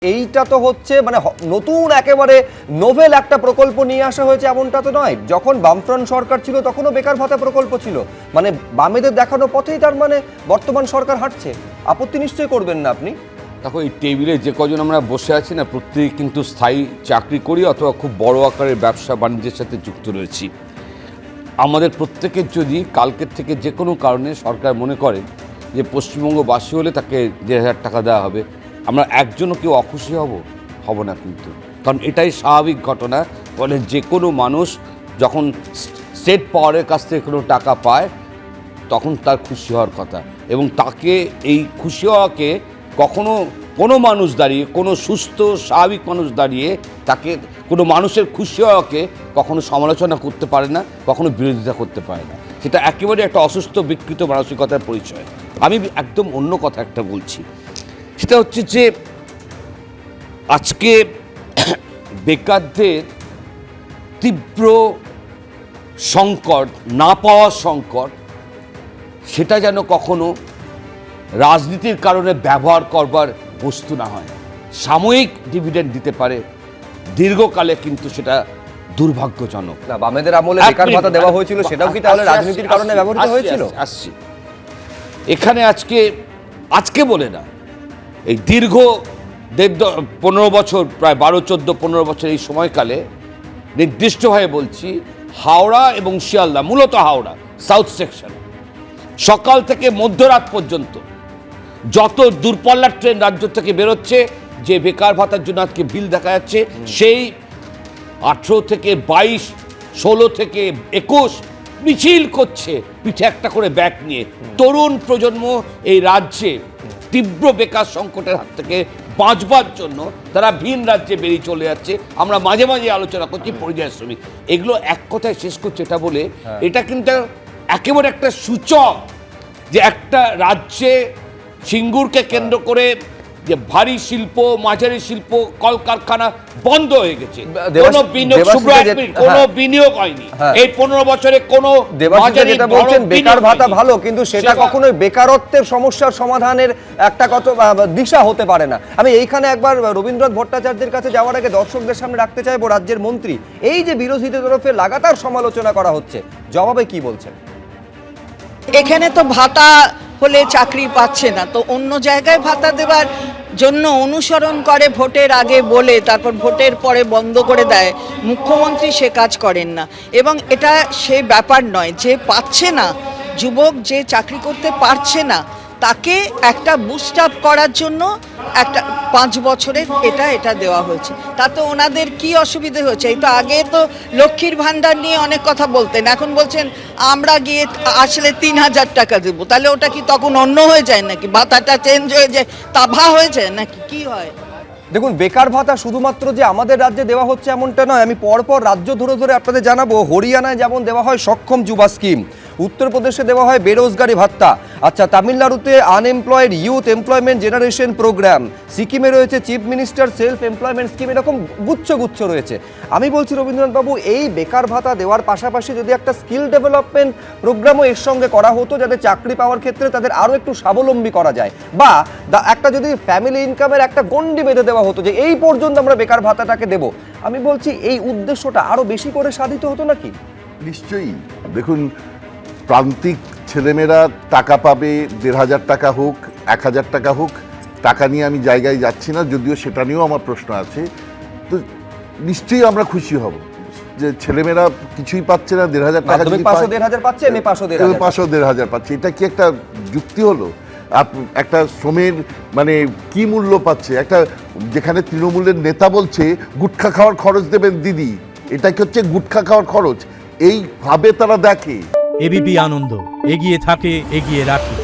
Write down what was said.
এইটা তো হচ্ছে মানে নতুন একেবারে নোভেল একটা প্রকল্প নিয়ে আসা হয়েছে এমনটা তো নয়। যখন বামফ্রন্ট সরকার ছিল তখনও বেকার ভাতা প্রকল্প ছিল, মানে বামেদের দেখানো পথেই তার মানে বর্তমান সরকার হাঁটছে। আপত্তি নিশ্চয়ই করবেন না আপনি। দেখো, এই টেবিলে যে কজন আমরা বসে আছি না, প্রত্যেকে কিন্তু স্থায়ী চাকরি করি অথবা খুব বড় আকারের ব্যবসা বাণিজ্যের সাথে যুক্ত রয়েছি। আমাদের প্রত্যেকের যদি কালকের থেকে যে কোনো কারণে সরকার মনে করে যে পশ্চিমবঙ্গবাসী হলে তাকে 1,500 টাকা দেওয়া হবে, আমরা একজনও কেউ অখুশি হব না কিন্তু, কারণ এটাই স্বাভাবিক ঘটনা। ফলে যে কোনো মানুষ যখন স্টেট পাওয়ারের কাছ থেকে কোনো টাকা পায় তখন তার খুশি হওয়ার কথা, এবং তাকে এই খুশি হওয়াকে কখনো কোনো মানুষ দাঁড়িয়ে, কোনো সুস্থ স্বাভাবিক মানুষ দাঁড়িয়ে তাকে কোনো মানুষের খুশি হওয়াকে কখনো সমালোচনা করতে পারে না, কখনো বিরোধিতা করতে পারে না। সেটা একেবারে একটা অসুস্থ বিকৃত মানসিকতার পরিচয়। আমি একদম অন্য কথা একটা বলছি, সেটা হচ্ছে যে আজকে বেকারদের তীব্র সংকট, না পাওয়ার সংকট, সেটা যেন কখনো রাজনীতির কারণে ব্যবহার করবার বস্তু না হয়। সাময়িক ডিভিডেন্ড দিতে পারে, দীর্ঘকালে কিন্তু সেটা দুর্ভাগ্যজনক। না, বামেদের আমলে বেকার ভাতা দেওয়া হয়েছিল, সেটাও কি তাহলে রাজনীতির কারণে ব্যবহৃত হয়েছিল? আসছি এখানে আজকে বলে না, এই দীর্ঘ 15 বছর, প্রায় 12-14-15 বছর এই সময়কালে নির্দিষ্টভাবে বলছি, হাওড়া এবং শিয়ালদা, মূলত হাওড়া সাউথ সেকশন, সকাল থেকে মধ্যরাত পর্যন্ত যত দূরপাল্লার ট্রেন রাজ্য থেকে বেরোচ্ছে, যে বেকার ভাতার জন্য আজকে বিল দেখা যাচ্ছে, সেই 18 থেকে 22, 16 থেকে 21 মিছিল করছে পিঠে একটা করে ব্যাগ নিয়ে। তরুণ প্রজন্ম এই রাজ্যে তীব্র বেকার সংকটের হাত থেকে বাঁচবার জন্য তারা ভিন রাজ্যে বেরিয়ে চলে যাচ্ছে। আমরা মাঝে মাঝে আলোচনা করছি পরিযায়ী শ্রমিক, এগুলো এক কথায় শেষ করছে এটা বলে, এটা কিন্তু একেবারে একটা সূচক যে একটা রাজ্যে সিঙ্গুরকে কেন্দ্র করে যে ভারী শিল্প, মাঝারি শিল্প, কলকারখানা বন্ধ হয়ে গেছে, কোনো বিনিয়োগ হয়নি এই 15 বছরে। কোনো যেটা বলছেন বেকার ভাতা ভালো, কিন্তু সেটা কখনোই বেকারত্বের সমস্যার সমাধানের একটা কত দিশা হতে পারে না। আমি এইখানে একবার রবীন্দ্রনাথ ভট্টাচার্যের কাছে যাওয়ার আগে দর্শকদের সামনে রাখতে চাইবো রাজ্যের মন্ত্রী, এই যে বিরোধীদের তরফে লাগাতার সমালোচনা করা হচ্ছে, জবাবে কি বলছেন? এখানে তো ভাতা হলে চাকরি পাচ্ছে না, তো অন্য জায়গায় ভাতা দেওয়ার জন্য অনুসরণ করে ভোটের আগে বলে, তারপর ভোটের পরে বন্ধ করে দেয়। মুখ্যমন্ত্রী সে কাজ করেন না, এবং এটা সে ব্যাপার নয় যে পাচ্ছে না, যুবক যে চাকরি করতে পারছে না তাকে একটা বুস্ট আপ করার জন্য একটা 5 বছরের এটা দেওয়া হয়েছে। তাতে ওনাদের কি অসুবিধে হয়েছে? এই তো আগে তো লক্ষ্মীর ভাণ্ডার নিয়ে অনেক কথা বলতেন, এখন বলছেন আমরা গিয়ে আসলে 3,000 টাকা দেবো। তাহলে ওটা কি তখন অন্য হয়ে যায় নাকি? ভাতাটা চেঞ্জ হয়ে যায়, তাভা হয়ে যায় নাকি? কি হয়? দেখুন, বেকার ভাতা শুধুমাত্র যে আমাদের রাজ্যে দেওয়া হচ্ছে এমনটা নয়। আমি পরপর রাজ্য ধরে ধরে আপনাদের জানাবো। হরিয়ানায় যেমন দেওয়া হয় সক্ষম যুবা স্কিম, উত্তরপ্রদেশে দেওয়া হয় বেরোজগারি ভাত্তা, আচ্ছা তামিলনাড়ুতে unemployed youth employment generation programme, সিকিমে রয়েছে chief minister self employment scheme, এরকম গুচ্ছ গুচ্ছ রয়েছে। আমি বলছি রবীন্দ্রনাথ বাবু, এই বেকার ভাতা দেওয়ার পাশাপাশি যদি একটা স্কিল ডেভেলপমেন্ট প্রোগ্রামও এর সঙ্গে করা হতো, যাতে চাকরি পাওয়ার ক্ষেত্রে তাদের আরও একটু স্বাবলম্বী করা যায়, বা একটা যদি ফ্যামিলি ইনকামের একটা গণ্ডি বেঁধে দেওয়া হতো যে এই পর্যন্ত আমরা বেকার ভাতাটাকে দেবো, আমি বলছি এই উদ্দেশ্যটা আরও বেশি করে সাধিত হতো নাকি? নিশ্চয়ই। দেখুন, প্রান্তিক ছেলেমেয়েরা টাকা পাবে, 1,500 টাকা হোক, 1,000 টাকা হোক, টাকা নিয়ে আমি জায়গায় যাচ্ছি না, যদিও সেটা নিয়েও আমার প্রশ্ন আছে। তো নিশ্চয়ই আমরা খুশি হব যে ছেলেমেয়েরা কিছুই পাচ্ছে না, 1,500 টাকা 1,500 পাচ্ছে, এমএ 500-1,500 পাচ্ছে। এটা কি একটা যুক্তি হলো? একটা শ্রমের মানে কি মূল্য পাচ্ছে? একটা যেখানে তৃণমূলের নেতা বলছে গুটখা খাওয়ার খরচ দেবেন দিদি, এটা কি হচ্ছে গুটখা খাওয়ার খরচ? এইভাবে তারা দেখে। এবিপি আনন্দ, এগিয়ে থাকে, এগিয়ে রাখে।